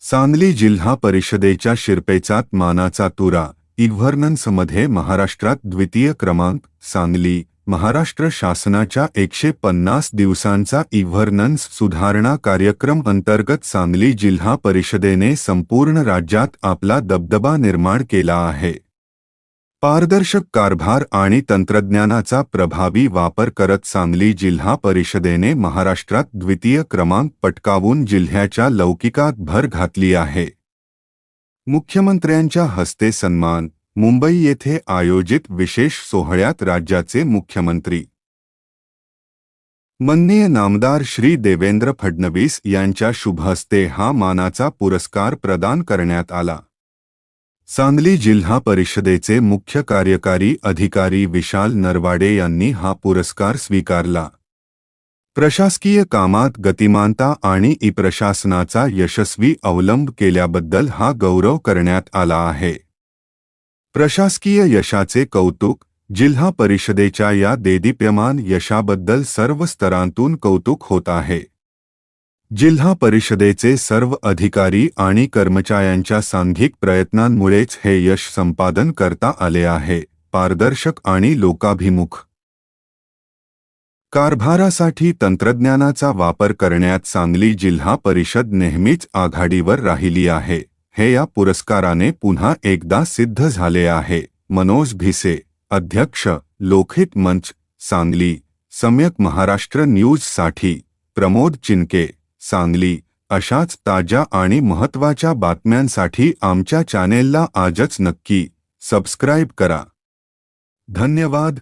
सांगली जिल्हा परिषदेच्या शिरपेचात मानाचा तुरा. ई-गव्हर्नन्समध्ये महाराष्ट्रात द्वितीय क्रमांक. सांगली. महाराष्ट्र शासनाच्या 150 दिवसांचा ई-गव्हर्नन्स सुधारणा कार्यक्रम अंतर्गत सांगली जिल्हा परिषदेने संपूर्ण राज्यात आपला दबदबा निर्माण केला आहे. पारदर्शक कारभार आणि तंत्रज्ञानाचा प्रभावी वापर करत सांगली जिल्हा परिषदेने महाराष्ट्रात द्वितीय क्रमांक पटकावून जिल्ह्याच्या लौकिकात भर घातली आहे. मुख्यमंत्र्यांच्या हस्ते सन्मान. मुंबई येथे आयोजित विशेष सोहळ्यात राज्याचे मुख्यमंत्री माननीय नामदार श्री देवेंद्र फडणवीस यांच्या शुभहस्ते हा मानाचा पुरस्कार प्रदान करण्यात आला. सांगली जिल्हा परिषदेचे मुख्य कार्यकारी अधिकारी विशाल नरवाडे यांनी हा पुरस्कार स्वीकारला. प्रशासकीय कामात गतिमानता आणि ई-प्रशासनाचा यशस्वी अवलंब केल्याबद्दल हा गौरव करण्यात आला आहे. प्रशासकीय यशाचे कौतुक. जिल्हा परिषदेच्या या देदीप्यमान यशाबद्दल सर्व स्तरांतून कौतुक होत आहे. जिल्हा परिषदेचे सर्व अधिकारी आणि कर्मचाऱ्यांच्या सांघिक प्रयत्नांमुळेच हे यश संपादन करता आले आहे. पारदर्शक आणि लोकाभिमुख कारभारासाठी तंत्रज्ञानाचा वापर करण्यात सांगली जिल्हा परिषद नेहमीच आघाडीवर राहिली आहे. हे या पुरस्काराने पुन्हा एकदा सिद्ध झाले आहे. मनोज भिसे, अध्यक्ष, लोकहित मंच, सांगली. सम्यक महाराष्ट्र न्यूजसाठी प्रमोद चिनके, सांगली. अशाच ताज्या आणि महत्त्वाच्या बातम्यांसाठी आमच्या चॅनेलला आजच नक्की सबस्क्राईब करा. धन्यवाद.